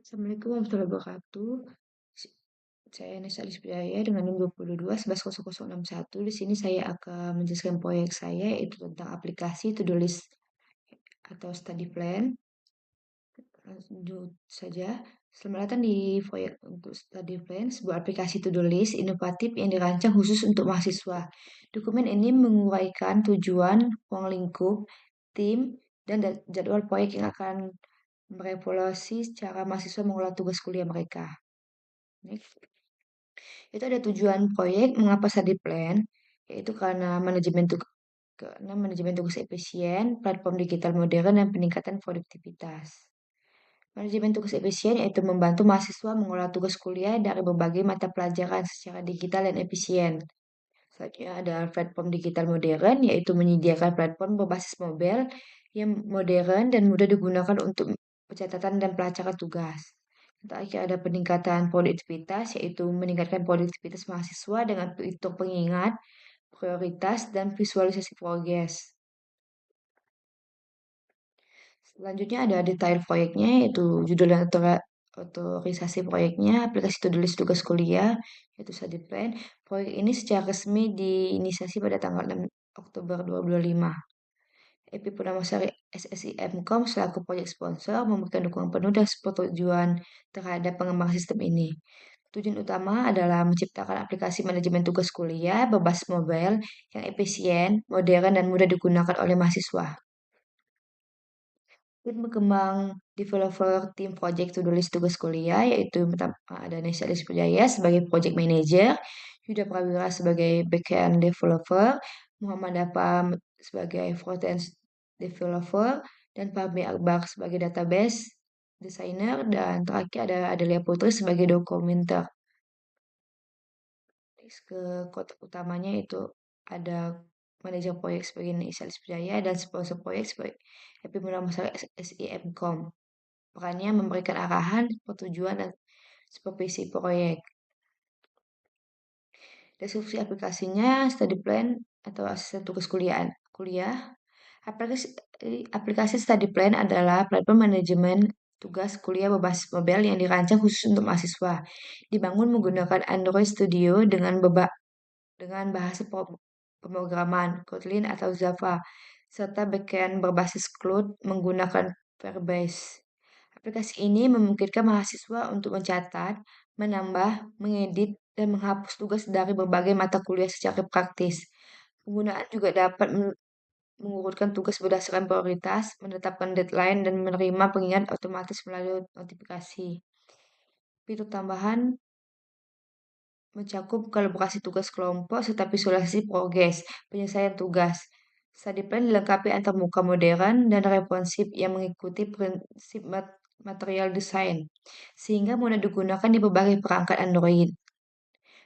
Assalamualaikum warahmatullahi wabarakatuh. S- Saya Nesa Alispriaya dengan NIM 22 110061. Di sini saya akan menjelaskan proyek saya yaitu tentang aplikasi to-do list atau study plan. Lanjut saja. Selamat datang di proyek untuk study plan, sebuah aplikasi to-do list inovatif yang dirancang khusus untuk mahasiswa. Dokumen ini menguraikan tujuan, ruang lingkup, tim, dan jadwal proyek yang akan merevolusi cara mahasiswa mengelola tugas kuliah mereka. Next. Itu ada tujuan proyek, mengapa study plan, yaitu karena manajemen tugas efisien, platform digital modern, dan peningkatan produktivitas. Manajemen tugas efisien yaitu membantu mahasiswa mengelola tugas kuliah dari berbagai mata pelajaran secara digital dan efisien. Selanjutnya ada platform digital modern, yaitu menyediakan platform berbasis mobile yang modern dan mudah digunakan untuk pencatatan dan pelacakan tugas. Terakhir ada peningkatan produktivitas, yaitu meningkatkan produktivitas mahasiswa dengan fitur pengingat, prioritas, dan visualisasi progres. Selanjutnya ada detail proyeknya, yaitu judul dan otorisasi proyeknya, aplikasi to-do list tugas kuliah, yaitu study plan. Proyek ini secara resmi diinisiasi pada tanggal 6 Oktober 2025. EP Purnamasari SSIMkom selaku proyek sponsor memberikan dukungan penuh dan persetujuan terhadap pengembangan sistem ini. Tujuan utama adalah menciptakan aplikasi manajemen tugas kuliah berbasis mobile yang efisien, modern, dan mudah digunakan oleh mahasiswa. Tim berkembang developer tim project to-do list tugas kuliah, yaitu pertama ada Nesya Rizkyjaya sebagai project manager, Yuda Prawira sebagai backend developer, Muhammad Dapam sebagai frontend developer, dan Fahmi Akbar sebagai database designer, dan terakhir ada Adelia Putri sebagai dokumenter. Ke kota utamanya itu ada manajer proyek sebagai Nesya Rizkyjaya dan sponsor proyek sebagai Happy Masalah SIMcom. Perannya memberikan arahan, pertujuan, dan supervisi proyek. Deskripsi aplikasinya, study plan atau asisten tugas kuliah. Aplikasi, aplikasi study plan adalah platform manajemen tugas kuliah berbasis mobile yang dirancang khusus untuk mahasiswa. Dibangun menggunakan Android Studio dengan bahasa pemrograman Kotlin atau Java, serta backend berbasis Cloud menggunakan Firebase. Aplikasi ini memungkinkan mahasiswa untuk mencatat, menambah, mengedit, dan menghapus tugas dari berbagai mata kuliah secara praktis. Penggunaan juga dapat mengurutkan tugas berdasarkan prioritas, menetapkan deadline, dan menerima pengingat otomatis melalui notifikasi. Fitur tambahan mencakup kolaborasi tugas kelompok serta visualisasi progres penyelesaian tugas. Study plan dilengkapi antarmuka modern dan responsif yang mengikuti prinsip material design, sehingga mudah digunakan di berbagai perangkat Android.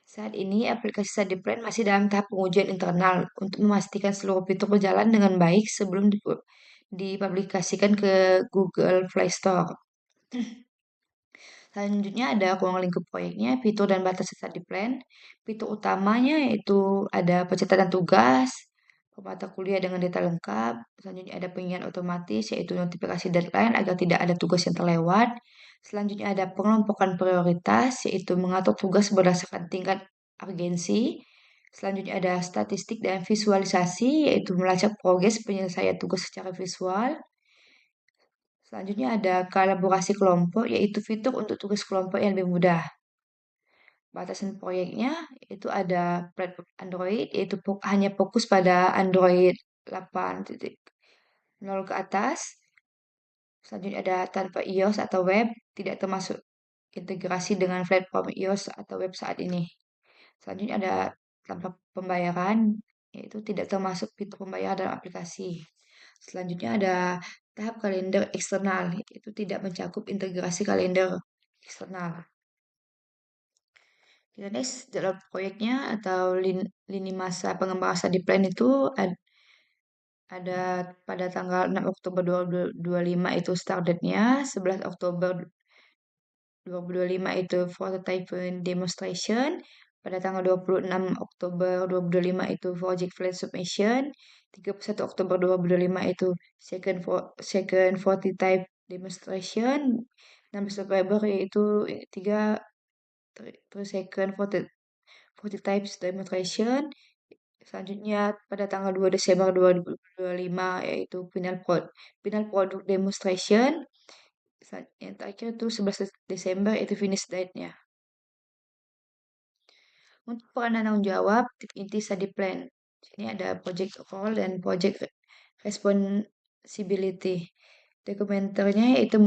Saat ini, aplikasi Study Plan masih dalam tahap pengujian internal untuk memastikan seluruh fitur berjalan dengan baik sebelum dipublikasikan ke Google Play Store. Selanjutnya ada ruang lingkup proyeknya, fitur dan batas study plan. Fitur utamanya yaitu ada pencatatan tugas, pemata kuliah dengan data lengkap. Selanjutnya ada pengingat otomatis yaitu notifikasi deadline agar tidak ada tugas yang terlewat. Selanjutnya ada pengelompokan prioritas yaitu mengatur tugas berdasarkan tingkat urgensi. Selanjutnya ada statistik dan visualisasi yaitu melacak progres penyelesaian tugas secara visual. Selanjutnya ada kolaborasi kelompok, yaitu fitur untuk tugas kelompok yang lebih mudah. Batasan proyeknya itu ada platform Android, yaitu hanya fokus pada Android 8.0 ke atas. Selanjutnya ada tanpa iOS atau web, tidak termasuk integrasi dengan platform iOS atau web saat ini. Selanjutnya ada tanpa pembayaran, yaitu tidak termasuk fitur pembayaran dalam aplikasi. Selanjutnya ada tahap kalender eksternal, itu tidak mencakup integrasi kalender eksternal. Kita next, dalam proyeknya atau lini masa pengembangan study plan itu ada pada tanggal 6 Oktober 2025 itu start date-nya, 11 Oktober 2025 itu prototype demonstration, pada tanggal 26 Oktober 2025 itu project plan submission, 31 Oktober 2025 itu second prototype demonstration, 16 November yaitu 3 per second prototypes demonstration. Selanjutnya pada tanggal 2 Desember 2025 yaitu final product demonstration. Yang terakhir itu 11 Desember itu finish date-nya. Untuk peran dan tanggung jawab, inti study plan. Ini ada project role dan project responsibility. Dokumenternya yaitu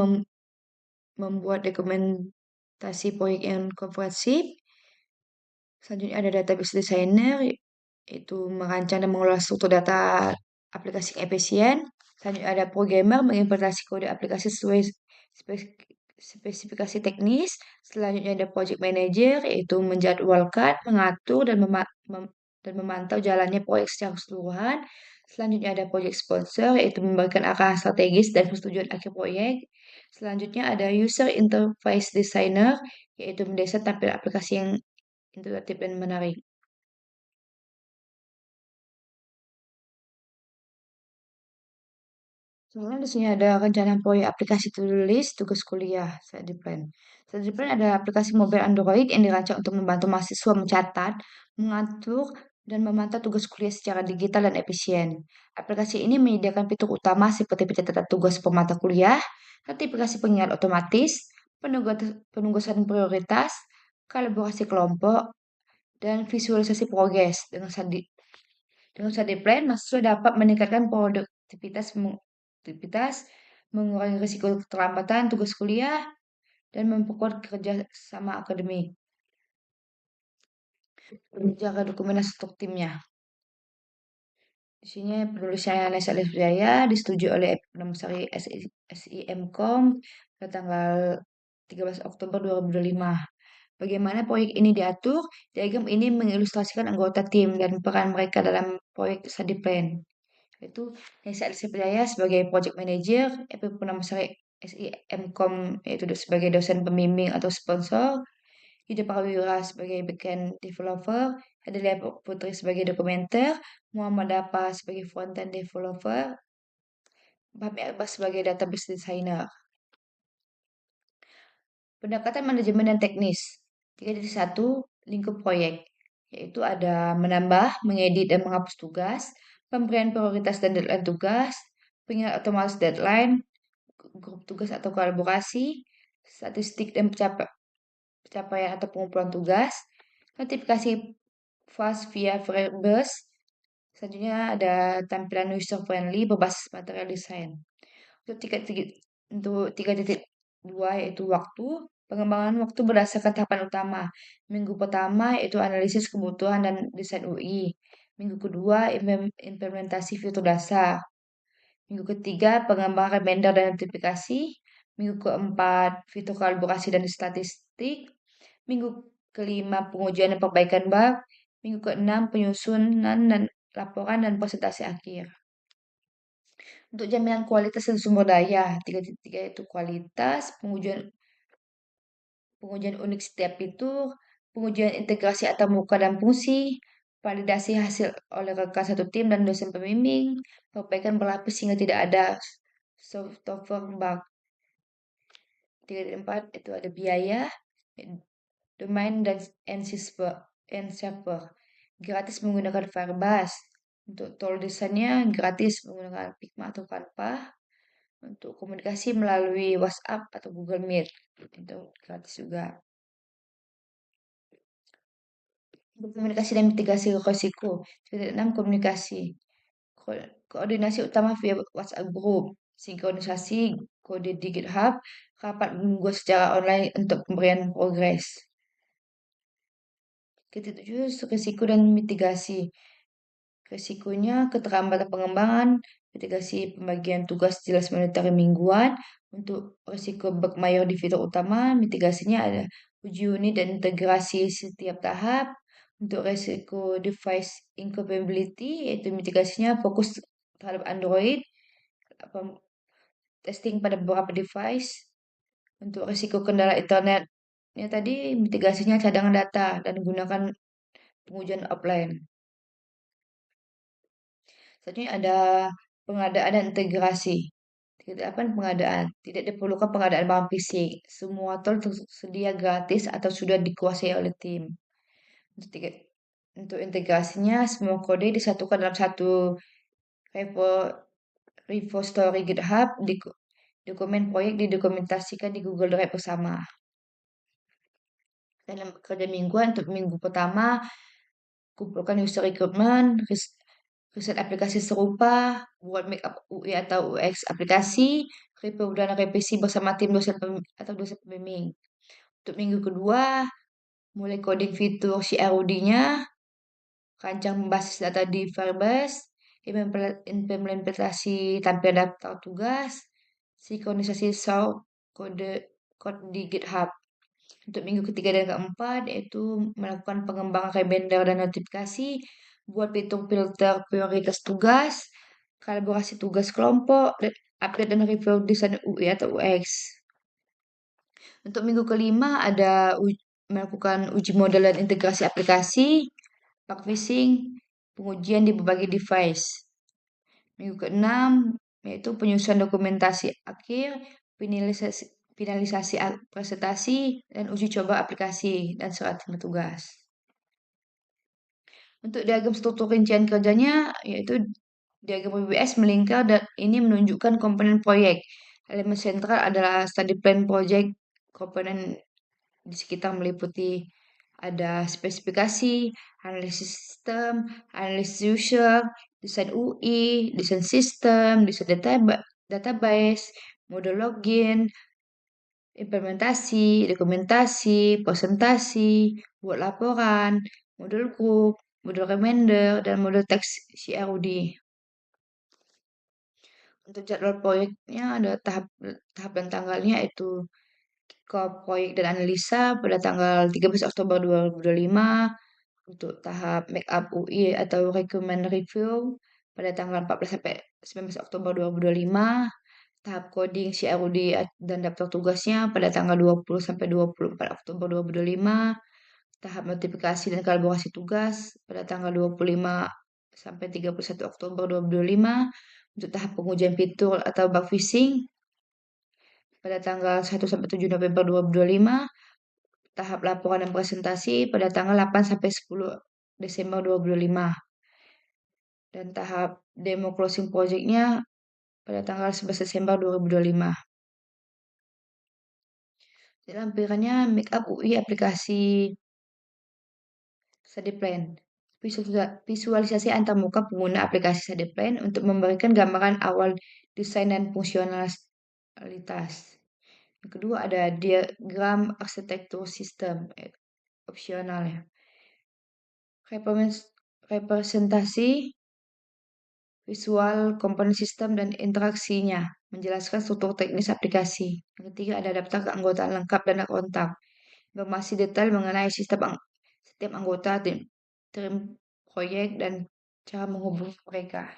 membuat dokumentasi proyek yang komprehensif. Selanjutnya ada database designer, yaitu merancang dan mengelola struktur data aplikasi yang efisien. Selanjutnya ada programmer, mengimplementasi kode aplikasi sesuai spesifikasi teknis. Selanjutnya ada project manager, yaitu menjadwalkan, mengatur, dan memantau jalannya proyek secara keseluruhan. Selanjutnya ada project sponsor, yaitu memberikan arah strategis dan persetujuan akhir proyek. Selanjutnya ada user interface designer, yaitu mendesain tampilan aplikasi yang interaktif dan menarik. Sebenarnya di sini ada rencana proyek aplikasi tulis tugas kuliah study plan. Study plan ada aplikasi mobile Android yang dirancang untuk membantu mahasiswa mencatat, mengatur, dan memantau tugas kuliah secara digital dan efisien. Aplikasi ini menyediakan fitur utama seperti pencatatan tugas per mata kuliah, notifikasi pengingat otomatis, penugasan prioritas, kolaborasi kelompok, dan visualisasi progres. Dengan study plan, mahasiswa dapat meningkatkan produktivitas, mengurangi risiko keterlambatan tugas kuliah, dan memperkuat kerja sama akademik. Menjaga dokumen untuk timnya. Di sini penulisnya Nesa Wijaya disetujui oleh Penulisari SIMCOM pada tanggal 13 Oktober 2025. Bagaimana proyek ini diatur? Diagram ini mengilustrasikan anggota tim dan peran mereka dalam proyek study plan. Yaitu Nesa Wijaya sebagai project manager, EP Penulisari SIMCOM yaitu sebagai dosen pembimbing atau sponsor, Ida Prawira sebagai backend developer, Adelia Putri sebagai dokumenter, Muhammad Dapa sebagai front-end developer, Fahmi Abbas sebagai database designer. Pendekatan manajemen dan teknis. 3.1 lingkup proyek, yaitu ada menambah, mengedit, dan menghapus tugas, pemberian prioritas dan deadline tugas, pengingat otomatis deadline, grup tugas atau kolaborasi, statistik dan pencapaian atau pengumpulan tugas, notifikasi fast via Firebase. Selanjutnya ada tampilan user friendly berbasis material desain. Untuk 3.2 yaitu waktu. Pengembangan waktu berdasarkan tahapan utama. Minggu pertama yaitu analisis kebutuhan dan desain UI. Minggu kedua implementasi fitur dasar. Minggu ketiga pengembangan reminder dan notifikasi. Minggu keempat fitur kolaborasi dan statistik. Minggu kelima pengujian dan perbaikan bug. Minggu keenam penyusunan dan laporan dan presentasi akhir. Untuk jaminan kualitas dan sumber daya, 3.3 itu kualitas, pengujian unik setiap fitur, pengujian integrasi atau muka dan fungsi, validasi hasil oleh rekan satu tim dan dosen pembimbing, perbaikan berlapis sehingga tidak ada software bug. 3.4 itu ada biaya, domain dan server. Gratis menggunakan Firebase. Untuk tool desainnya gratis menggunakan Figma atau Canva. Untuk komunikasi melalui WhatsApp atau Google Meet. Itu gratis juga. Untuk komunikasi dan mitigasi risiko. 6 komunikasi. Koordinasi utama via WhatsApp group. Sinkronisasi kode di GitHub. Rapat menunggu secara online untuk pemberian progres. Ketujuh, risiko dan mitigasi. Risikonya keterlambatan pengembangan, mitigasi pembagian tugas jelas monitoring mingguan. Untuk risiko bug mayor di fitur utama, mitigasinya ada uji unit dan integrasi setiap tahap. Untuk risiko device incompatibility, yaitu mitigasinya fokus terhadap Android, testing pada beberapa device. Untuk risiko kendala internetnya tadi, mitigasinya cadangan data dan gunakan pengujian offline. Selanjutnya ada pengadaan dan integrasi. Ketetapan pengadaan. Tidak diperlukan pengadaan barang fisik. Semua tol tersedia gratis atau sudah dikuasai oleh tim. Untuk, untuk integrasinya, semua kode disatukan dalam satu repo, repository GitHub. Dokumen proyek didokumentasikan di Google Drive bersama. Dalam kerja mingguan, untuk minggu pertama, kumpulkan user requirement, riset aplikasi serupa, buat makeup UI atau UX aplikasi, review dan revisi bersama tim dosen atau dosen pembimbing. Untuk minggu kedua, mulai coding fitur CRUD-nya, rancang basis data di Firebase, implementasi tampilan daftar tugas, sinkronisasi source code di GitHub. Untuk minggu ketiga dan keempat, yaitu melakukan pengembangan rebender dan notifikasi, buat fitur filter prioritas tugas, kolaborasi tugas kelompok, dan update dan review desain UI atau UX. Untuk minggu kelima ada melakukan uji model dan integrasi aplikasi, bug fixing, pengujian di berbagai device. Minggu keenam yaitu penyusunan dokumentasi akhir, finalisasi, finalisasi presentasi, dan uji coba aplikasi dan surat tugas. Untuk diagram struktur rincian kerjanya yaitu diagram WBS melingkar dan ini menunjukkan komponen proyek. Elemen sentral adalah study plan project. Komponen di sekitar meliputi ada spesifikasi, analisis sistem, analisis user, desain UI, desain sistem, desain database, model login, implementasi, dokumentasi, presentasi, buat laporan, model group, model reminder, dan model teks CRUD. Untuk jadwal proyeknya ada tahap dan tanggalnya itu ke proyek dan analisa pada tanggal 13 Oktober 2025, untuk tahap makeup UI atau requirement review pada tanggal 14 sampai 19 Oktober 2025, tahap coding CRUD dan daftar tugasnya pada tanggal 20 sampai 24 Oktober 2025, tahap notifikasi dan kolaborasi tugas pada tanggal 25 sampai 31 Oktober 2025, untuk tahap pengujian fitur atau bug fixing pada tanggal 1 sampai 7 November 2025, tahap laporan dan presentasi pada tanggal 8 sampai 10 Desember 2025, dan tahap demo closing project-nya pada tanggal 11 Desember 2025. Lampirannya makeup UI aplikasi StudyPlan. Visualisasi antarmuka pengguna aplikasi StudyPlan untuk memberikan gambaran awal desain dan fungsionalitas. Yang kedua ada diagram arsitektur sistem, opsional ya. Representasi visual komponen sistem dan interaksinya, menjelaskan struktur teknis aplikasi. Yang ketiga ada daftar keanggotaan lengkap dan kontak, informasi detail mengenai setiap anggota tim proyek dan cara menghubungi mereka.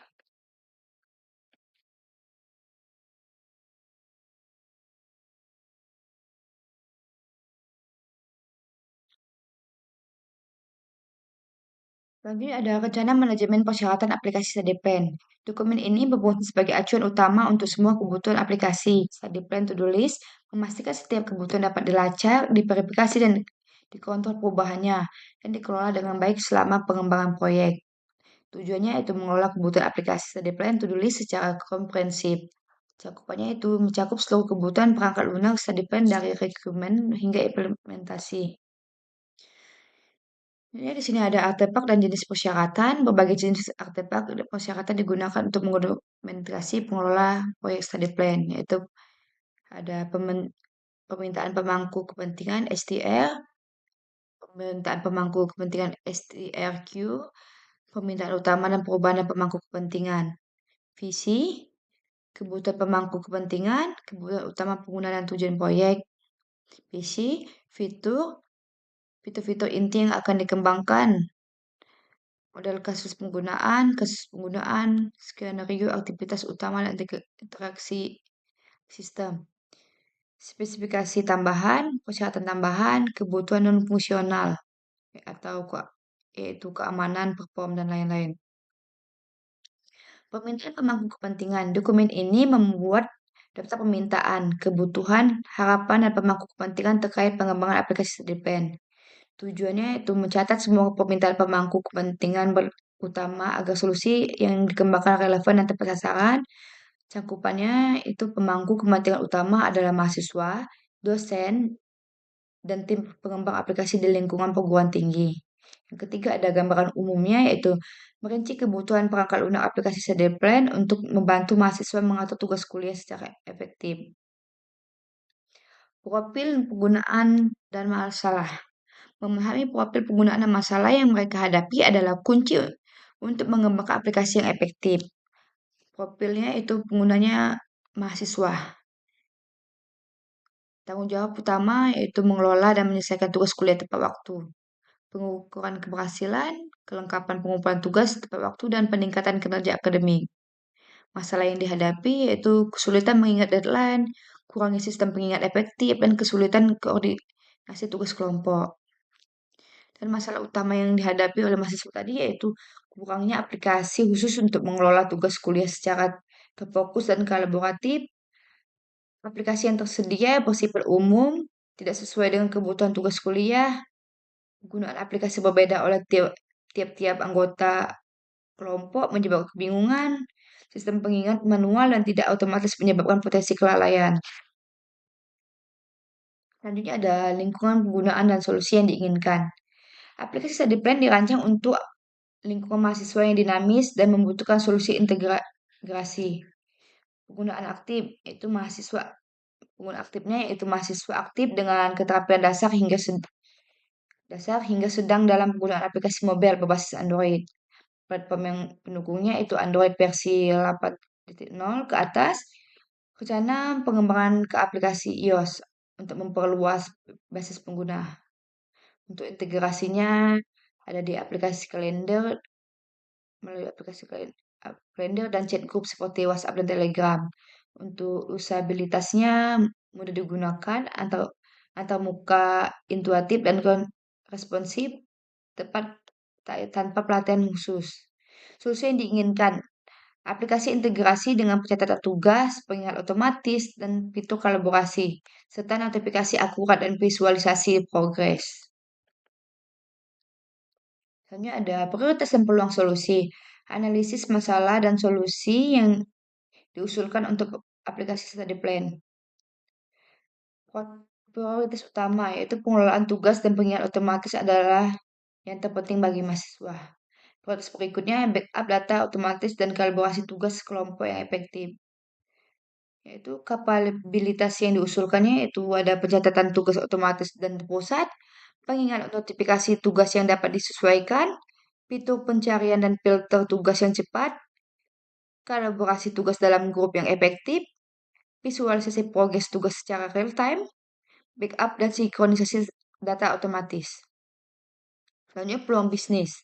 Selanjutnya ada rencana manajemen persyaratan aplikasi StudyPlan. Dokumen ini berfungsi sebagai acuan utama untuk semua kebutuhan aplikasi. StudyPlan to-do list memastikan setiap kebutuhan dapat dilacak, diverifikasi, dan dikontrol perubahannya, dan dikelola dengan baik selama pengembangan proyek. Tujuannya itu mengelola kebutuhan aplikasi StudyPlan to-do list secara komprehensif. Cakupannya itu mencakup seluruh kebutuhan perangkat lunak StudyPlan dari requirement hingga implementasi. Ini di sini ada artefak dan jenis persyaratan. Berbagai jenis artefak dan persyaratan digunakan untuk mendokumentasi pengelola proyek study plan, yaitu ada permintaan pemangku kepentingan STR, permintaan pemangku kepentingan STRQ, permintaan utama dan perubahan dan pemangku kepentingan, visi, kebutuhan pemangku kepentingan, kebutuhan utama penggunaan dan tujuan proyek, visi, fitur-fitur inti yang akan dikembangkan, model kasus penggunaan, skenario aktivitas utama dan interaksi sistem. Spesifikasi tambahan, persyaratan tambahan, kebutuhan non-fungsional, atau yaitu keamanan, perform, dan lain-lain. Permintaan pemangku kepentingan. Dokumen ini membuat daftar permintaan, kebutuhan, harapan, dan pemangku kepentingan terkait pengembangan aplikasi study plan. Tujuannya itu mencatat semua permintaan pemangku kepentingan utama agar solusi yang dikembangkan relevan dan tepat sasaran. Cakupannya itu pemangku kepentingan utama adalah mahasiswa, dosen, dan tim pengembang aplikasi di lingkungan perguruan tinggi. Yang ketiga ada gambaran umumnya yaitu merinci kebutuhan perangkat lunak aplikasi study plan untuk membantu mahasiswa mengatur tugas kuliah secara efektif. Profil penggunaan dan masalah. Memahami profil penggunaan dan masalah yang mereka hadapi adalah kunci untuk mengembangkan aplikasi yang efektif. Profilnya itu penggunanya mahasiswa. Tanggung jawab utama yaitu mengelola dan menyelesaikan tugas kuliah tepat waktu. Pengukuran keberhasilan, kelengkapan pengumpulan tugas tepat waktu, dan peningkatan kinerja akademik. Masalah yang dihadapi yaitu kesulitan mengingat deadline, kurangnya sistem pengingat efektif, dan kesulitan koordinasi tugas kelompok. Dan masalah utama yang dihadapi oleh mahasiswa tadi yaitu kurangnya aplikasi khusus untuk mengelola tugas kuliah secara terfokus dan kolaboratif. Aplikasi yang tersedia bersifat umum, tidak sesuai dengan kebutuhan tugas kuliah. Penggunaan aplikasi berbeda oleh tiap-tiap anggota kelompok menyebabkan kebingungan. Sistem pengingat manual dan tidak otomatis menyebabkan potensi kelalaian. Selanjutnya ada lingkungan penggunaan dan solusi yang diinginkan. Aplikasi study plan dirancang untuk lingkungan mahasiswa yang dinamis dan membutuhkan solusi integrasi. Penggunaan aktif yaitu mahasiswa Penggunaan aktifnya yaitu mahasiswa aktif dengan keterampilan dasar hingga sedang dalam penggunaan aplikasi mobile berbasis Android. Platform yang pendukungnya itu Android versi 8.0 ke atas. Rencana pengembangan ke aplikasi iOS untuk memperluas basis pengguna. Untuk integrasinya ada di aplikasi kalender melalui aplikasi kalender dan chat group seperti WhatsApp dan Telegram. Untuk usabilitasnya mudah digunakan antar muka intuitif dan responsif tepat tanpa pelatihan khusus. Solusi yang diinginkan aplikasi integrasi dengan pencatatan tugas, pengingat otomatis, dan fitur kolaborasi, serta notifikasi akurat dan visualisasi progres. Selanjutnya ada prioritas dan peluang solusi, analisis masalah dan solusi yang diusulkan untuk aplikasi study plan. Prioritas utama yaitu pengelolaan tugas dan pengingat otomatis adalah yang terpenting bagi mahasiswa. Prioritas berikutnya backup data otomatis dan kolaborasi tugas kelompok yang efektif. Yaitu kapabilitas yang diusulkannya yaitu ada pencatatan tugas otomatis dan terpusat, pengingat notifikasi tugas yang dapat disesuaikan, fitur pencarian dan filter tugas yang cepat, kolaborasi tugas dalam grup yang efektif, visualisasi progres tugas secara real time, backup dan sinkronisasi data otomatis. Selanjutnya peluang bisnis.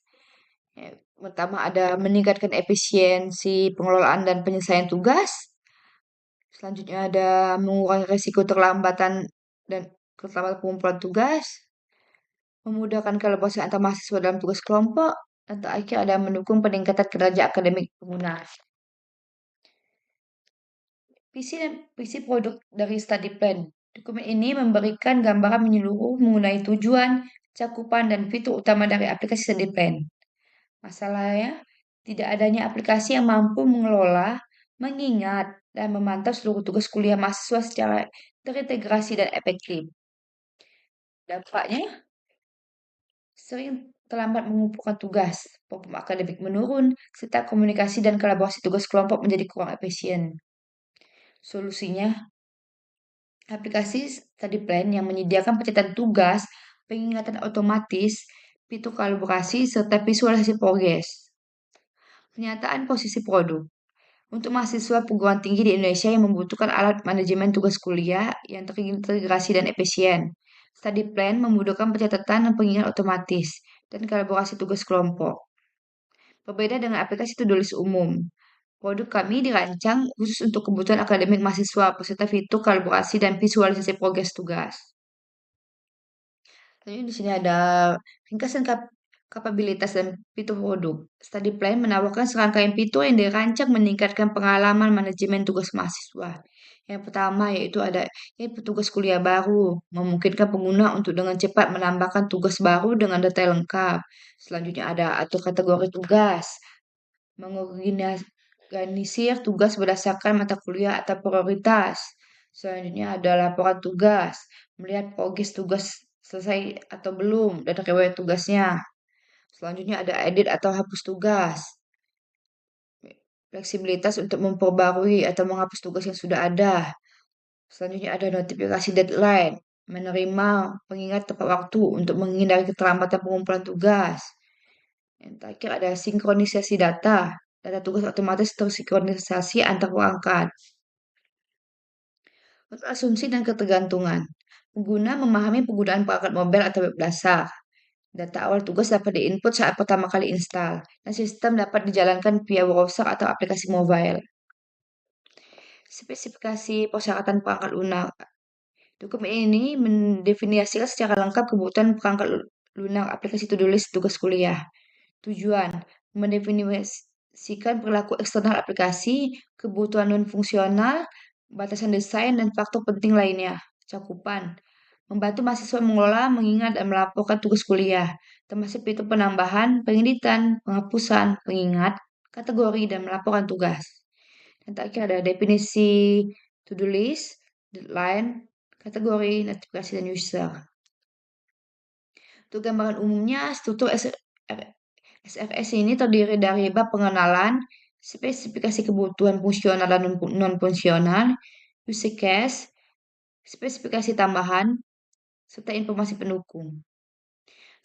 Ya, pertama ada meningkatkan efisiensi pengelolaan dan penyelesaian tugas. Selanjutnya ada mengurangi risiko terlambat pengumpulan tugas, memudahkan kolaborasi antar mahasiswa dalam tugas kelompok, dan terakhir ada mendukung peningkatan kinerja akademik pengguna. Visi produk dari study plan. Dokumen ini memberikan gambaran menyeluruh mengenai tujuan, cakupan, dan fitur utama dari aplikasi study plan. Masalahnya, tidak adanya aplikasi yang mampu mengelola, mengingat, dan memantau seluruh tugas kuliah mahasiswa secara terintegrasi dan efektif. Dampaknya, sering terlambat mengumpulkan tugas, performa akademik menurun, serta komunikasi dan kolaborasi tugas kelompok menjadi kurang efisien. Solusinya, aplikasi study plan yang menyediakan pencatatan tugas, pengingatan otomatis, fitur kolaborasi, serta visualisasi progres. Pernyataan posisi produk. Untuk mahasiswa perguruan tinggi di Indonesia yang membutuhkan alat manajemen tugas kuliah yang terintegrasi dan efisien. Study plan memudahkan pencatatan dan pengingat otomatis dan kolaborasi tugas kelompok. Berbeda dengan aplikasi to-do list umum. Produk kami dirancang khusus untuk kebutuhan akademik mahasiswa beserta fitur kolaborasi dan visualisasi progres tugas. Jadi di sini ada ringkasan kapabilitas dan fitur produk. Study plan menawarkan serangkaian fitur yang dirancang meningkatkan pengalaman manajemen tugas mahasiswa. Yang pertama yaitu ada petugas kuliah baru, memungkinkan pengguna untuk dengan cepat menambahkan tugas baru dengan detail lengkap. Selanjutnya ada atur kategori tugas, mengorganisir tugas berdasarkan mata kuliah atau prioritas. Selanjutnya ada laporan tugas, melihat progres tugas selesai atau belum dan riwayat tugasnya. Selanjutnya ada edit atau hapus tugas. Fleksibilitas untuk memperbarui atau menghapus tugas yang sudah ada. Selanjutnya ada notifikasi deadline. Menerima pengingat tepat waktu untuk menghindari keterlambatan pengumpulan tugas. Yang terakhir ada sinkronisasi data. Data tugas otomatis tersinkronisasi antar perangkat. Untuk asumsi dan ketergantungan. Pengguna memahami penggunaan perangkat mobile atau web dasar. Data awal tugas dapat diinput saat pertama kali install, dan sistem dapat dijalankan via browser atau aplikasi mobile. Spesifikasi persyaratan perangkat lunak. Dokumen ini mendefinisikan secara lengkap kebutuhan perangkat lunak aplikasi to-do list tugas kuliah. Tujuan, mendefinisikan perilaku eksternal aplikasi, kebutuhan non-fungsional, batasan desain, dan faktor penting lainnya. Cakupan, membantu mahasiswa mengelola, mengingat, dan melaporkan tugas kuliah, termasuk fitur penambahan, pengeditan, penghapusan, pengingat, kategori, dan melaporkan tugas. Dan terakhir ada definisi to-do list, deadline, kategori, notifikasi, dan user. Untuk gambaran umumnya, struktur SFS ini terdiri dari bab pengenalan, spesifikasi kebutuhan fungsional dan non-fungsional, use case, spesifikasi tambahan, serta informasi pendukung.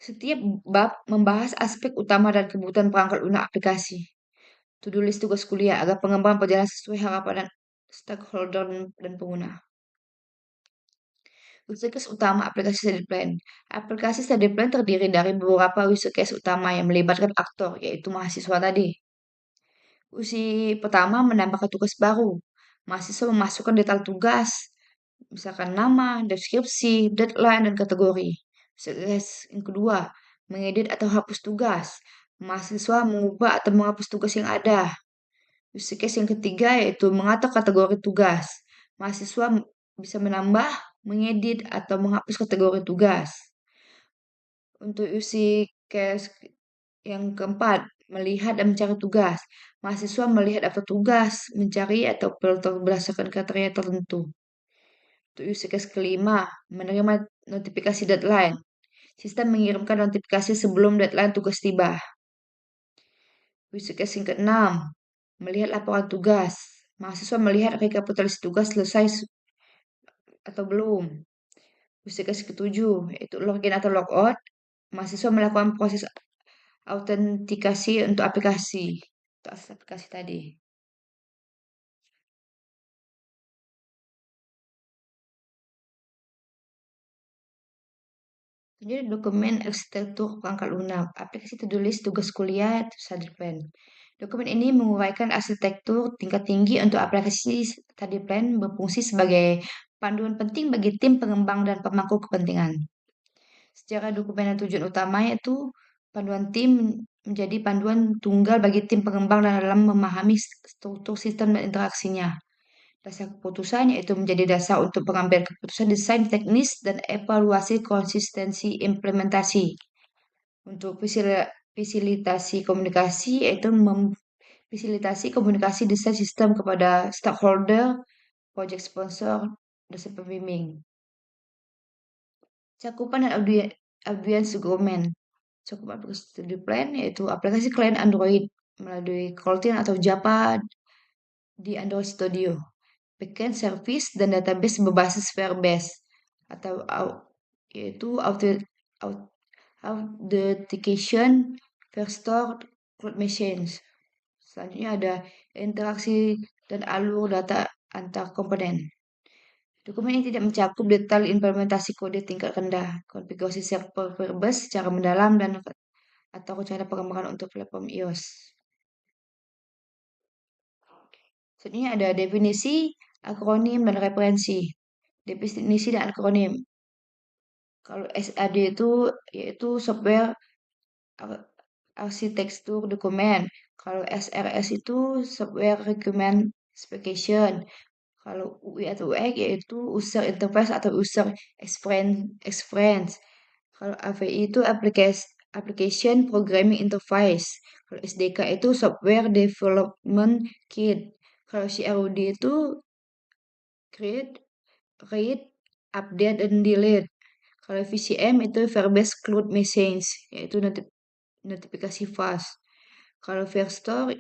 Setiap bab membahas aspek utama dan kebutuhan perangkat lunak aplikasi. To-do list tugas kuliah agar pengembangan berjalan sesuai harapan dan stakeholder dan pengguna. Use case utama aplikasi study plan. Aplikasi study plan terdiri dari beberapa use case utama yang melibatkan aktor, yaitu mahasiswa tadi. Pertama, menambahkan tugas baru. Mahasiswa memasukkan detail tugas, misalkan nama, deskripsi, deadline, dan kategori. Yang kedua, mengedit atau hapus tugas. Mahasiswa mengubah atau menghapus tugas yang ada. Use case yang ketiga yaitu mengatur kategori tugas. Mahasiswa bisa menambah, mengedit, atau menghapus kategori tugas. Untuk use case yang keempat, melihat dan mencari tugas. Mahasiswa melihat apa tugas, mencari atau filter berdasarkan kriteria tertentu. Untuk use case kelima, menerima notifikasi deadline. Sistem mengirimkan notifikasi sebelum deadline tugas tiba. Use case yang keenam, melihat laporan tugas. Mahasiswa melihat rekapitulasi tugas selesai atau belum. Use case ketujuh, yaitu login atau logout. Mahasiswa melakukan proses autentikasi untuk aplikasi tadi. Jadi dokumen arsitektur perangkat lunak, aplikasi to-do list tugas kuliah, study plan. Dokumen ini menguraikan arsitektur tingkat tinggi untuk aplikasi study plan berfungsi sebagai panduan penting bagi tim pengembang dan pemangku kepentingan. Secara dokumen dan tujuan utamanya itu panduan tim menjadi panduan tunggal bagi tim pengembang dalam memahami struktur sistem dan interaksinya. Dasar keputusan yaitu menjadi dasar untuk pengambilan keputusan desain teknis dan evaluasi konsistensi implementasi. Untuk fasilitasi komunikasi yaitu memfasilitasi komunikasi desain sistem kepada stakeholder, project sponsor, dosen pembimbing. Cakupan dan audiens dokumen. Cakupan aplikasi study plan yaitu aplikasi klien Android melalui Kotlin atau Java di Android Studio. Backend service dan database berbasis Firebase atau yaitu authentication first-store cloud machines. Selanjutnya ada interaksi dan alur data antar komponen. Dokumen ini tidak mencakup detail implementasi kode tingkat rendah, konfigurasi server Firebase secara mendalam dan atau rencana pengembangan untuk platform iOS. Selanjutnya ada definisi, akronim, dan referensi. Definisi dan akronim. Kalau SAD itu yaitu software ar- arsitektur dokumen. Kalau SRS itu software requirement specification. Kalau UI atau UX yaitu user interface atau user experience. Kalau API itu application programming interface. Kalau SDK itu software development kit. Kalau CRUD itu create, read, update, dan delete. Kalau VCM itu verbase cloud message, yaitu notifikasi fast. Kalau Firestore,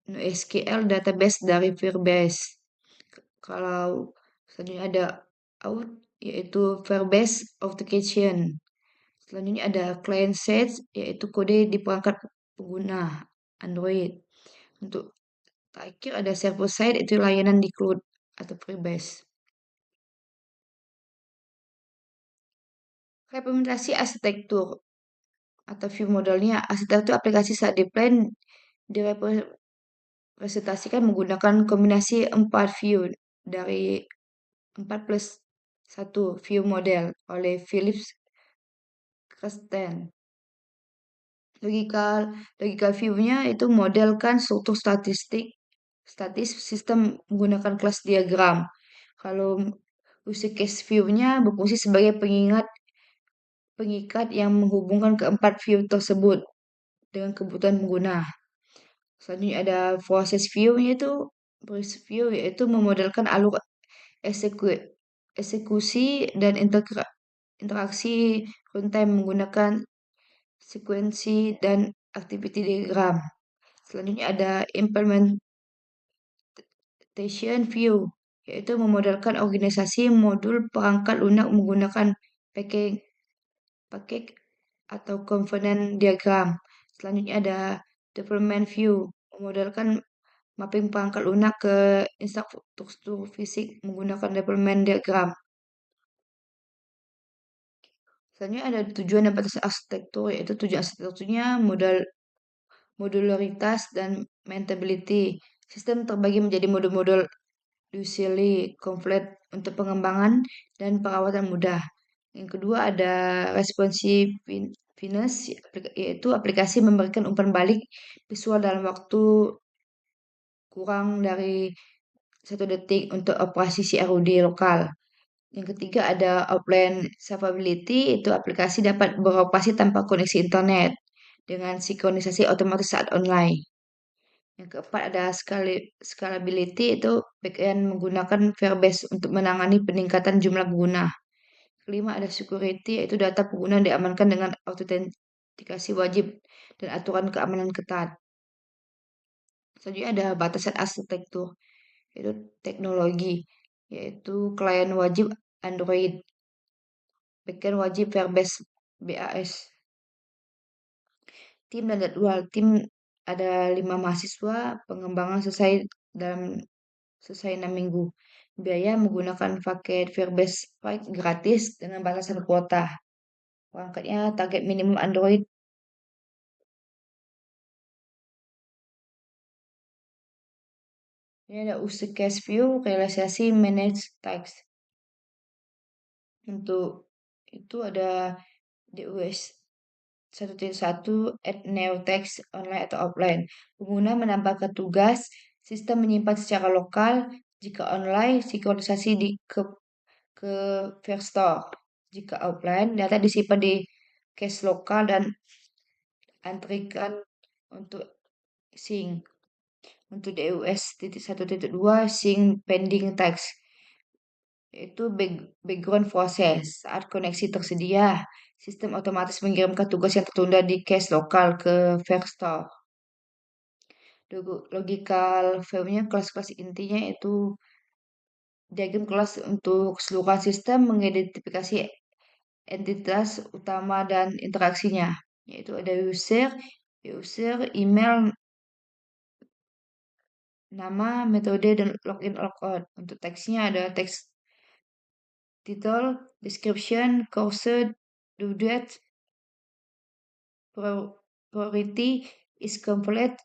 NoSQL database dari Firebase. Kalau selanjutnya ada out, yaitu Firebase authentication. Selanjutnya ada client side, yaitu kode di perangkat pengguna Android. Untuk terakhir ada server side, itu layanan di cloud atau Firebase. Implementasi arsitektur atau view modelnya. Arsitektur aplikasi saat deploy direpresentasikan menggunakan kombinasi 4 view dari 4 plus 1 view model oleh Philips Kirsten. Logical logical view-nya itu modelkan struktur statis sistem menggunakan kelas diagram. Kalau use case view-nya berfungsi sebagai pengikat yang menghubungkan keempat view tersebut dengan kebutuhan pengguna. Selanjutnya ada process view yaitu process view yaitu memodelkan alur ekseku- eksekusi dan interaksi runtime menggunakan sekuensi dan activity diagram. Selanjutnya ada implementation view yaitu memodelkan organisasi modul perangkat lunak menggunakan package package atau komponen diagram. Selanjutnya ada development view, memodelkan mapping perangkat lunak ke infrastruktur fisik menggunakan development diagram. Selanjutnya ada tujuan dan batas arsitektur, yaitu tujuan arsitekturnya modularitas dan maintainability. Sistem terbagi menjadi modul-modul loosely komplit untuk pengembangan dan perawatan mudah. Yang kedua ada responsiveness, yaitu aplikasi memberikan umpan balik visual dalam waktu kurang dari 1 detik untuk operasi CRUD lokal. Yang ketiga ada offline survivability, itu aplikasi dapat beroperasi tanpa koneksi internet dengan sinkronisasi otomatis saat online. Yang keempat ada scalability, itu backend menggunakan Firebase untuk menangani peningkatan jumlah pengguna. Kelima ada security, yaitu data pengguna diamankan dengan autentikasi wajib dan aturan keamanan ketat. Selanjutnya ada batasan arsitektur, yaitu teknologi, yaitu klien wajib Android, backend wajib Firebase BAS. Tim dan jadwal. Tim ada 5 mahasiswa, pengembangan selesai 6 minggu. Biaya menggunakan paket Firebase Lite gratis dengan batasan kuota. Perangkatnya target minimum Android. Ini ada user case view, realisasi manage task. Untuk itu ada DUS 1.1 add new text online atau offline. Pengguna menambahkan tugas, sistem menyimpan secara lokal, jika online sinkronisasi ke Firestore. Jika offline, data disimpan di cache lokal dan antrikan untuk sync. Untuk DUS 1.2 sync pending text. Yaitu background process. Saat koneksi tersedia, sistem otomatis mengirimkan tugas yang tertunda di cache lokal ke Firestore. Logical view-nya kelas-kelas intinya itu diagram kelas untuk keseluruhan sistem mengidentifikasi entitas utama dan interaksinya, yaitu ada user, email, nama, metode, dan login logout. Untuk teksnya ada teks title, description, course, due date, priority is complete,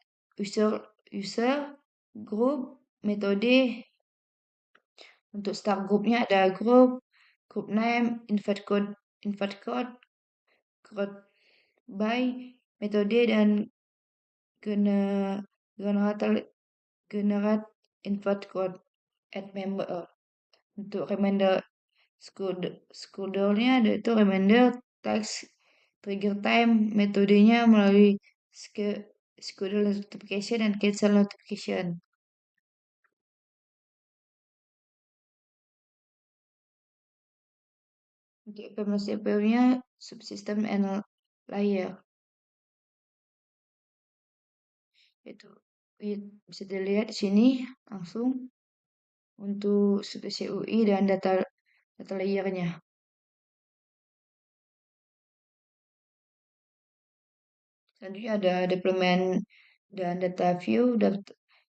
user, group, metode. Untuk start groupnya ada group name, invite code, group by, metode dan generator generate invert code add member. Untuk reminder schedule-nya ada itu reminder, text, trigger time, metodenya melalui schedule notification dan cancel notification. Untuk implementasi CPU-nya subsystem and layer. Itu bisa dilihat di sini langsung untuk CPCUI dan data layernya. Selanjutnya ada deployment dan data view.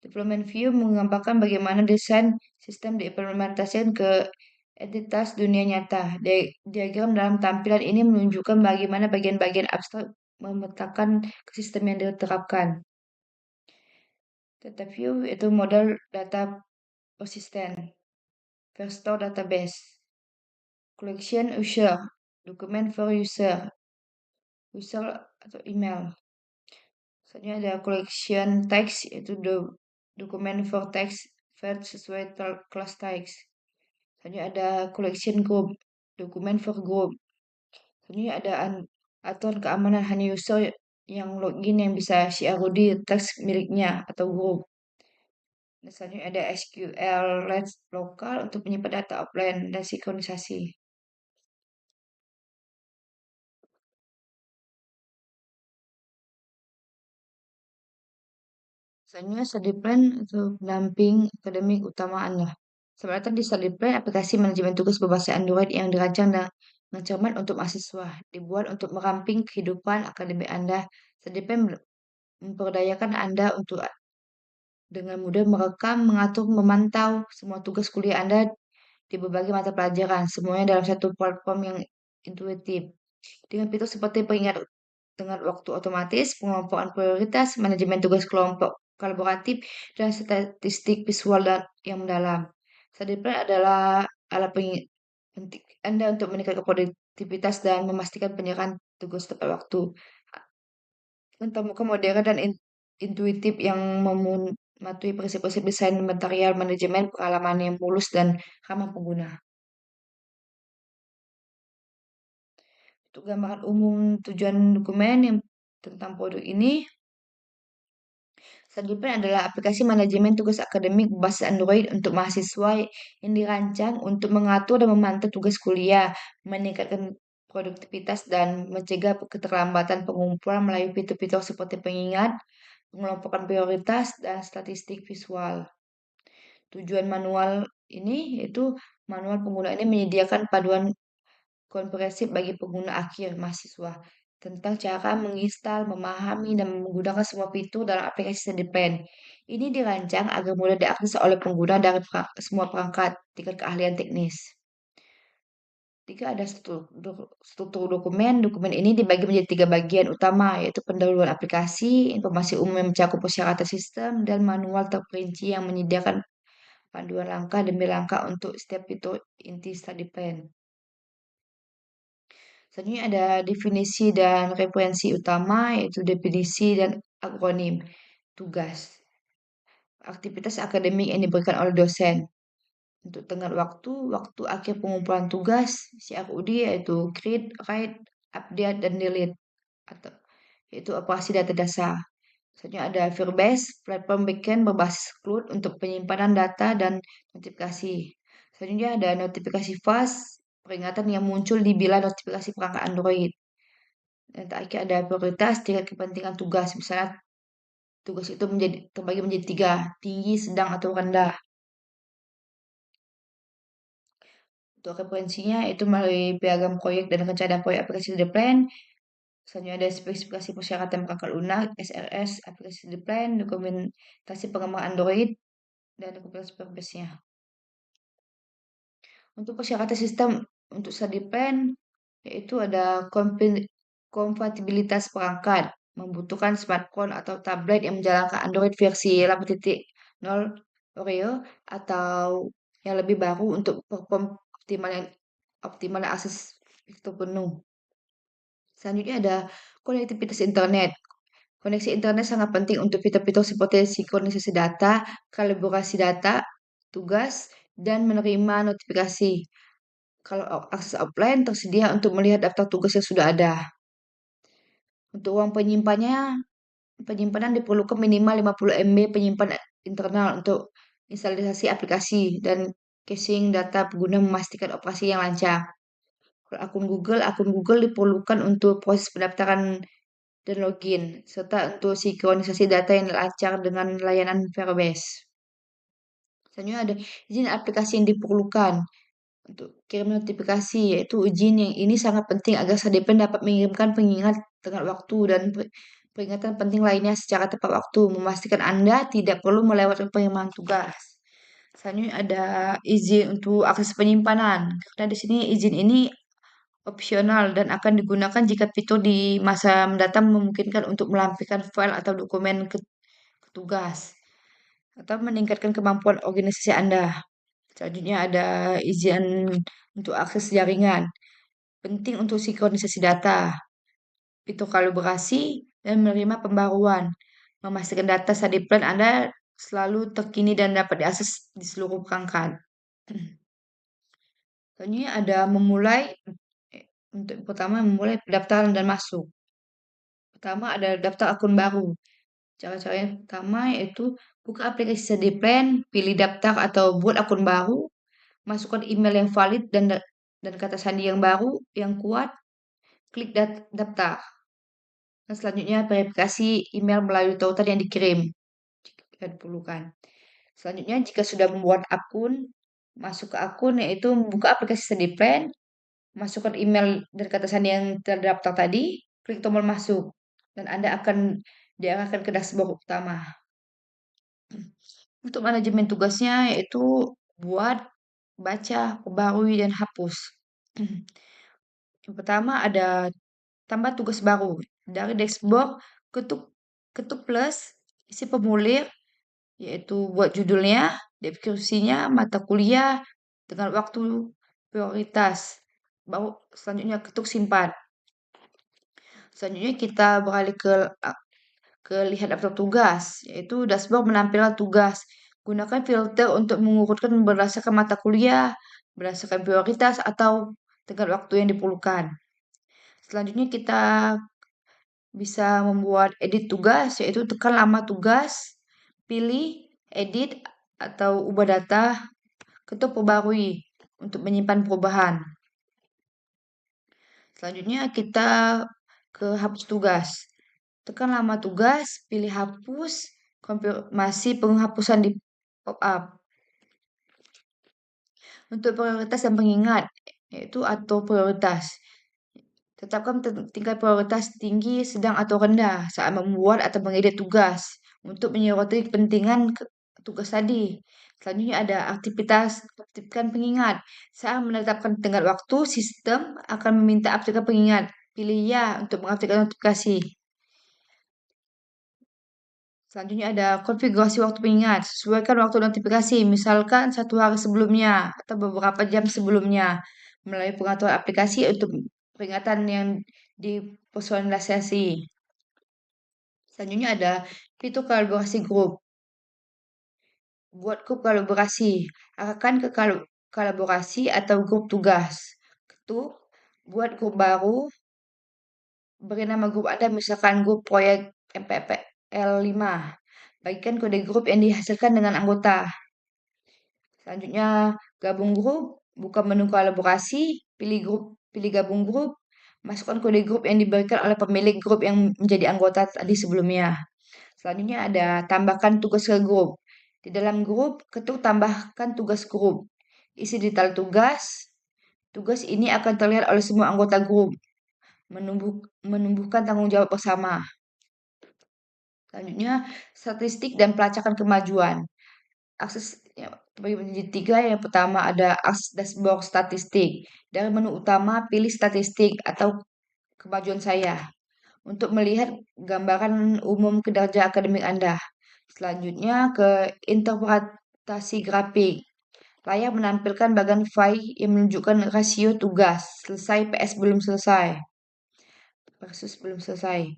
Deployment view menggambarkan bagaimana desain sistem diimplementasikan ke entitas dunia nyata. Diagram dalam tampilan ini menunjukkan bagaimana bagian-bagian abstrak memetakan ke sistem yang diterapkan. Data view itu model data persisten. First store database. Collection user. Dokumen for user. User atau email. Selanjutnya ada collection text, yaitu dokumen for text file sesuai kelas text. Selanjutnya ada collection group, dokumen for group. Selanjutnya ada aturan keamanan hanya user yang login yang bisa share di teks miliknya atau group. Dan selanjutnya ada SQL lokal untuk menyimpan data offline dan sinkronisasi. Selanjutnya study plan untuk pendamping akademik utama Anda. Sebenarnya di study plan aplikasi manajemen tugas berbasis Android yang dirancang dengan cermat untuk mahasiswa, dibuat untuk meramping kehidupan akademik Anda. Study plan memperdayakan Anda untuk dengan mudah merekam, mengatur, memantau semua tugas kuliah Anda di berbagai mata pelajaran, semuanya dalam satu platform yang intuitif. Dengan fitur seperti pengingat dengan waktu otomatis, pengelompokan prioritas, manajemen tugas kelompok kolaboratif, dan statistik visual yang mendalam. Studyplan adalah alat penting Anda untuk meningkatkan produktivitas dan memastikan penyerahan tugas tepat waktu. Antamuka modern dan intuitif yang mematuhi prinsip-prinsip desain material manajemen pengalaman yang mulus dan ramah pengguna. Untuk gambaran umum tujuan dokumen yang tentang produk ini, Studyplan adalah aplikasi manajemen tugas akademik berbasis Android untuk mahasiswa yang dirancang untuk mengatur dan memantau tugas kuliah, meningkatkan produktivitas, dan mencegah keterlambatan pengumpulan melalui fitur-fitur seperti pengingat, pengelompokan prioritas, dan statistik visual. Tujuan manual ini yaitu manual pengguna ini menyediakan paduan komprehensif bagi pengguna akhir mahasiswa tentang cara menginstal, memahami, dan menggunakan semua fitur dalam aplikasi StudyPen. Ini dirancang agar mudah diakses oleh pengguna dari semua perangkat dengan keahlian teknis. Jika ada struktur dokumen, dokumen ini dibagi menjadi 3 bagian utama, yaitu pendahuluan aplikasi, informasi umum yang mencakup persyaratan sistem, dan manual terperinci yang menyediakan panduan langkah demi langkah untuk setiap fitur inti StudyPen. Selanjutnya ada definisi dan referensi utama, yaitu definisi dan akronim tugas. Aktivitas akademik yang diberikan oleh dosen. Untuk tenggat waktu, waktu akhir pengumpulan tugas, CRUD yaitu create, write, update, dan delete. Atau yaitu operasi data dasar. Selanjutnya ada Firebase, platform backend berbasis cloud untuk penyimpanan data dan notifikasi. Selanjutnya ada notifikasi fast, peringatan yang muncul di bila notifikasi perangkat Android. Dan terakhir ada prioritas tingkat kepentingan tugas. Misalnya tugas itu terbagi menjadi 3, tinggi, sedang, atau rendah. Untuk referensinya itu melalui piagam proyek dan rencana proyek aplikasi The Plan. Selanjutnya ada spesifikasi persyaratan perangkat lunak, SRS, aplikasi The Plan, dokumentasi pengembangan Android, dan dokumentasi purpose-nya. Untuk persyaratan sistem untuk study plan, yaitu ada kompatibilitas perangkat, membutuhkan smartphone atau tablet yang menjalankan Android versi 8.0 Oreo atau yang lebih baru untuk perform optimal akses itu penuh. Selanjutnya ada konektivitas internet. Koneksi internet sangat penting untuk fitur-fitur seperti sinkronisasi data, kalibrasi data, tugas, dan menerima notifikasi. Kalau akses offline tersedia untuk melihat daftar tugas yang sudah ada. Untuk ruang penyimpanan diperlukan minimal 50 MB penyimpanan internal untuk instalisasi aplikasi dan caching data pengguna memastikan operasi yang lancar. Kalau akun Google diperlukan untuk proses pendaftaran dan login, serta untuk sinkronisasi data yang lancar dengan layanan Firebase. Selanjutnya ada izin aplikasi yang diperlukan untuk kirim notifikasi, yaitu izin yang ini sangat penting agar Sadepen dapat mengirimkan pengingat tengah waktu dan peringatan penting lainnya secara tepat waktu, memastikan Anda tidak perlu melewatkan pengiriman tugas. Selanjutnya ada izin untuk akses penyimpanan. Karena di sini izin ini opsional dan akan digunakan jika fitur di masa mendatang memungkinkan untuk melampirkan file atau dokumen ke tugas atau meningkatkan kemampuan organisasi Anda. Selanjutnya ada izin untuk akses jaringan. Penting untuk sinkronisasi data, fitur kalibrasi, dan menerima pembaruan. Memastikan data study plan Anda selalu terkini dan dapat diakses di seluruh perangkat. Selanjutnya ada untuk pertama memulai pendaftaran dan masuk. Pertama ada daftar akun baru. Cara-cara yang pertama yaitu buka aplikasi study plan, pilih daftar atau buat akun baru, masukkan email yang valid dan kata sandi yang baru, yang kuat, klik daftar. Dan selanjutnya verifikasi email melalui tautan yang dikirim jika diperlukan. Selanjutnya jika sudah membuat akun, masuk ke akun yaitu membuka aplikasi study plan, masukkan email dan kata sandi yang terdaftar tadi, klik tombol masuk dan Anda akan diarahkan ke dashboard utama. Untuk manajemen tugasnya yaitu buat, baca, perbarui, dan hapus. Yang pertama ada tambah tugas baru. Dari dashboard, ketuk ketuk plus, isi formulir, yaitu buat judulnya, deskripsinya, mata kuliah, dengan waktu prioritas. Baru selanjutnya ketuk simpan. Selanjutnya kita beralih ke lihat daftar tugas, yaitu dashboard menampilkan tugas. Gunakan filter untuk mengurutkan berdasarkan mata kuliah, berdasarkan prioritas, atau dengan waktu yang diperlukan. Selanjutnya kita bisa membuat edit tugas, yaitu tekan lama tugas, pilih edit atau ubah data, ketuk perbarui untuk menyimpan perubahan. Selanjutnya kita ke hapus tugas. Tekan lama tugas, pilih hapus, konfirmasi penghapusan di pop-up. Untuk prioritas dan pengingat, yaitu atur prioritas. Tetapkan tingkat prioritas tinggi, sedang, atau rendah saat membuat atau mengedit tugas untuk menyoroti kepentingan tugas tadi. Selanjutnya ada aktifkan pengingat. Saat menetapkan tenggat waktu, sistem akan meminta aktifkan pengingat. Pilih ya untuk mengaktifkan notifikasi. Selanjutnya ada konfigurasi waktu pengingat. Sesuaikan waktu notifikasi, misalkan 1 hari sebelumnya atau beberapa jam sebelumnya melalui pengaturan aplikasi untuk peringatan yang dipersonalisasi. Selanjutnya ada fitur kolaborasi grup. Buat grup kolaborasi, arahkan ke kolaborasi atau grup tugas. Ketuk, buat grup baru, beri nama grup Anda misalkan grup proyek MPPL 5. Bagikan kode grup yang dihasilkan dengan anggota. Selanjutnya gabung grup, buka menu kolaborasi, pilih gabung grup, masukkan kode grup yang diberikan oleh pemilik grup yang menjadi anggota tadi sebelumnya. Selanjutnya ada tambahkan tugas ke grup. Di dalam grup, ketuk tambahkan tugas grup. Isi detail tugas. Tugas ini akan terlihat oleh semua anggota grup, menumbuhkan tanggung jawab bersama. Selanjutnya, statistik dan pelacakan kemajuan. Akses terbagi menjadi 3. Yang pertama ada akses dashboard statistik. Dari menu utama, pilih statistik atau kemajuan saya untuk melihat gambaran umum kinerja akademik Anda. Selanjutnya ke interpretasi grafik. Layar menampilkan bagian file yang menunjukkan rasio tugas, selesai PS belum selesai. versus belum selesai.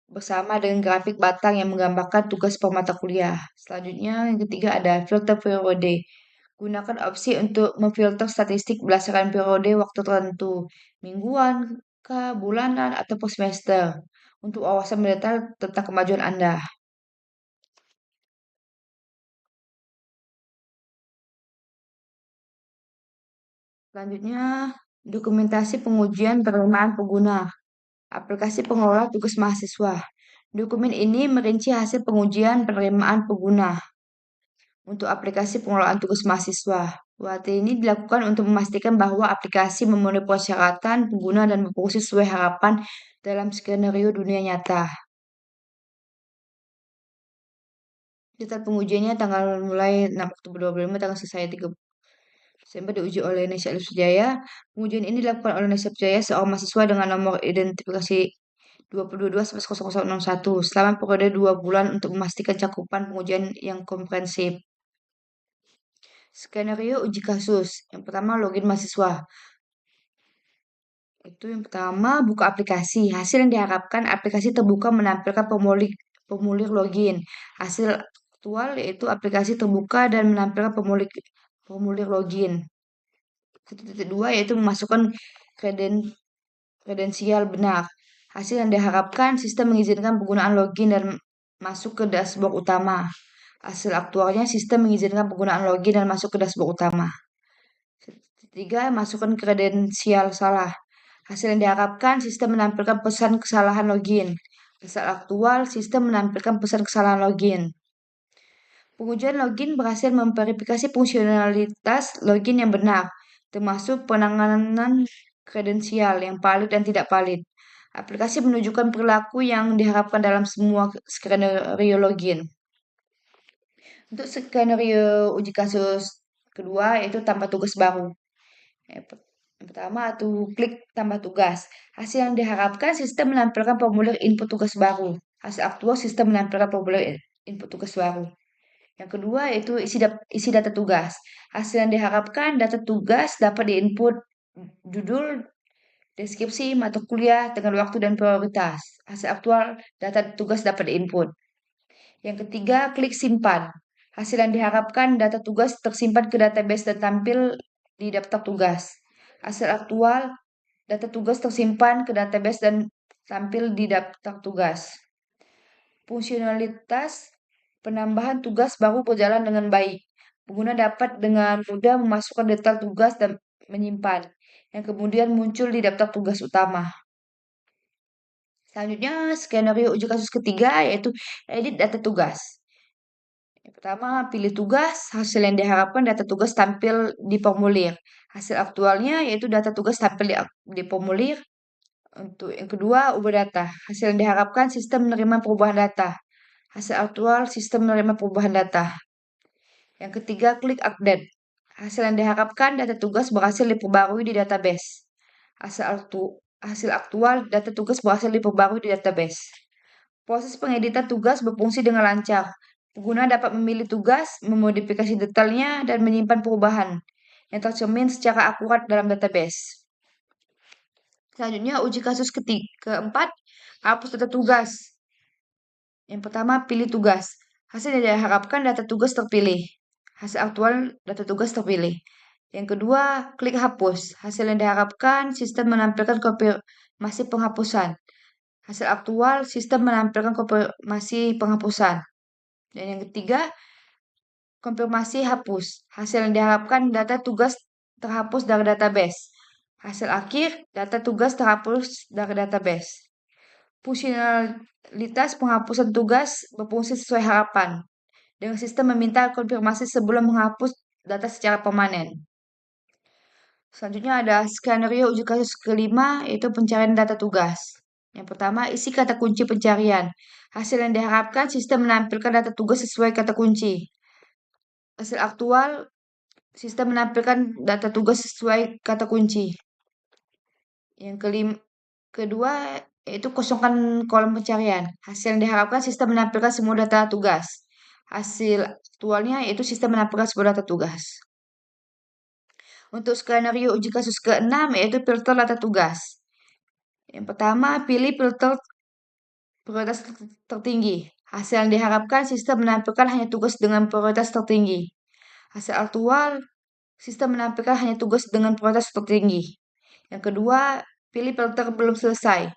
Bersama dengan grafik batang yang menggambarkan tugas per mata kuliah. Selanjutnya, yang ketiga ada filter periode. Gunakan opsi untuk memfilter statistik berdasarkan periode waktu tertentu, mingguan, bulanan, atau per semester, untuk wawasan mendetail tentang kemajuan Anda. Selanjutnya, dokumentasi pengujian penerimaan pengguna. Aplikasi pengelola tugas mahasiswa. Dokumen ini merinci hasil pengujian penerimaan pengguna untuk aplikasi pengelolaan tugas mahasiswa. UAT ini dilakukan untuk memastikan bahwa aplikasi memenuhi persyaratan pengguna dan berfungsi sesuai harapan dalam skenario dunia nyata. Data pengujiannya tanggal mulai 6 Oktober 2025, tanggal selesai 3 Desember, diuji oleh Nesya Jaya. Pengujian ini dilakukan oleh Nesya Jaya seorang mahasiswa dengan nomor identifikasi 2022-110061 selama periode 2 bulan untuk memastikan cakupan pengujian yang komprehensif. Skenario uji kasus. Yang pertama, login mahasiswa. Itu yang pertama, buka aplikasi. Hasil yang diharapkan aplikasi terbuka menampilkan pemulir login. Hasil aktual yaitu aplikasi terbuka dan menampilkan pemulir login. 1.2 yaitu memasukkan kredensial benar. Hasil yang diharapkan sistem mengizinkan penggunaan login dan masuk ke dashboard utama. Hasil aktualnya sistem mengizinkan penggunaan login dan masuk ke dashboard utama. 3. Masukkan kredensial salah. Hasil yang diharapkan sistem menampilkan pesan kesalahan login. Hasil aktual sistem menampilkan pesan kesalahan login. Pengujian login berhasil memverifikasi fungsionalitas login yang benar, termasuk penanganan kredensial yang valid dan tidak valid. Aplikasi menunjukkan perilaku yang diharapkan dalam semua skenario login. Untuk skenario uji kasus kedua yaitu tambah tugas baru. Yang pertama itu klik tambah tugas. Hasil yang diharapkan sistem menampilkan formulir input tugas baru. Hasil aktual sistem menampilkan formulir input tugas baru. Yang kedua yaitu isi data tugas. Hasil yang diharapkan data tugas dapat diinput judul, deskripsi mata kuliah dengan waktu dan prioritas. Hasil aktual data tugas dapat diinput. Yang ketiga, klik simpan. Hasil yang diharapkan data tugas tersimpan ke database dan tampil di daftar tugas. Hasil aktual data tugas tersimpan ke database dan tampil di daftar tugas. Fungsionalitas penambahan tugas baru berjalan dengan baik. Pengguna dapat dengan mudah memasukkan detail tugas dan menyimpan, yang kemudian muncul di daftar tugas utama. Selanjutnya, skenario uji kasus ketiga yaitu edit data tugas. Yang pertama, pilih tugas. Hasil yang diharapkan data tugas tampil di formulir. Hasil aktualnya yaitu data tugas tampil di formulir. Untuk yang kedua, ubah data. Hasil yang diharapkan sistem menerima perubahan data. Hasil aktual sistem menerima perubahan data. Yang ketiga, klik update. Hasil yang diharapkan data tugas berhasil diperbarui di database. Hasil aktual data tugas berhasil diperbarui di database. Proses pengeditan tugas berfungsi dengan lancar. Pengguna dapat memilih tugas, memodifikasi detailnya, dan menyimpan perubahan yang tercermin secara akurat dalam database. Selanjutnya, uji kasus keempat, hapus data tugas. Yang pertama, pilih tugas. Hasil yang diharapkan data tugas terpilih. Hasil aktual data tugas terpilih. Yang kedua, klik hapus. Hasil yang diharapkan sistem menampilkan konfirmasi penghapusan. Hasil aktual sistem menampilkan konfirmasi penghapusan. Dan yang ketiga, konfirmasi hapus. Hasil yang diharapkan data tugas terhapus dari database. Hasil akhir, data tugas terhapus dari database. Fungsionalitas penghapusan tugas berfungsi sesuai harapan, dengan sistem meminta konfirmasi sebelum menghapus data secara permanen. Selanjutnya ada skenario uji kasus kelima, yaitu pencarian data tugas. Yang pertama, isi kata kunci pencarian. Hasil yang diharapkan sistem menampilkan data tugas sesuai kata kunci. Hasil aktual, sistem menampilkan data tugas sesuai kata kunci. Yang kedua, yaitu kosongkan kolom pencarian. Hasil yang diharapkan sistem menampilkan semua data tugas. Hasil aktualnya yaitu sistem menampilkan semua data tugas. Untuk skenario uji kasus ke-6 yaitu filter data tugas. Yang pertama, pilih filter prioritas tertinggi. Hasil yang diharapkan sistem menampilkan hanya tugas dengan prioritas tertinggi. Hasil aktual, sistem menampilkan hanya tugas dengan prioritas tertinggi. Yang kedua, pilih filter belum selesai.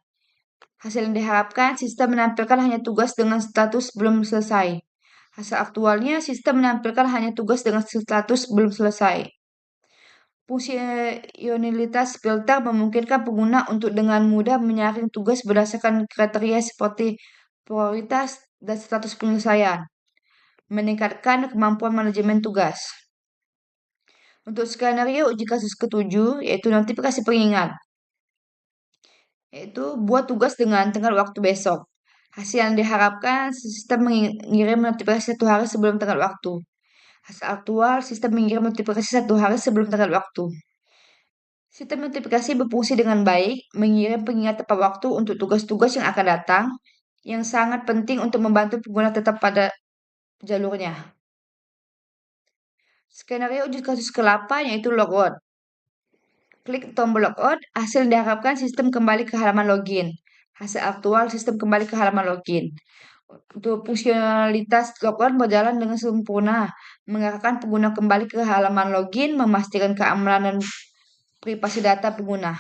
Hasil yang diharapkan, sistem menampilkan hanya tugas dengan status belum selesai. Hasil aktualnya, sistem menampilkan hanya tugas dengan status belum selesai. Fungsionalitas filter memungkinkan pengguna untuk dengan mudah menyaring tugas berdasarkan kriteria seperti prioritas dan status penyelesaian, meningkatkan kemampuan manajemen tugas. Untuk skenario uji kasus ketujuh, yaitu notifikasi pengingat, yaitu buat tugas dengan tenggat waktu besok. Hasil yang diharapkan, sistem mengirim notifikasi 1 hari sebelum tenggat waktu. Hasil aktual, sistem mengirim notifikasi 1 hari sebelum tenggat waktu. Sistem notifikasi berfungsi dengan baik, mengirim pengingat tepat waktu untuk tugas-tugas yang akan datang, yang sangat penting untuk membantu pengguna tetap pada jalurnya. Skenario uji kasus ke-8 yaitu logout. Klik tombol logout, hasil diharapkan sistem kembali ke halaman login. Hasil aktual sistem kembali ke halaman login. Untuk fungsionalitas logout berjalan dengan sempurna, mengarahkan pengguna kembali ke halaman login, memastikan keamanan dan privasi data pengguna.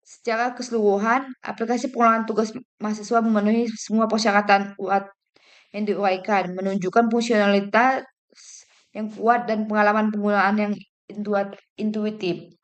Secara keseluruhan, aplikasi pengulangan tugas mahasiswa memenuhi semua persyaratan yang diuraikan, menunjukkan fungsionalitas yang kuat dan pengalaman penggunaan yang intuitif.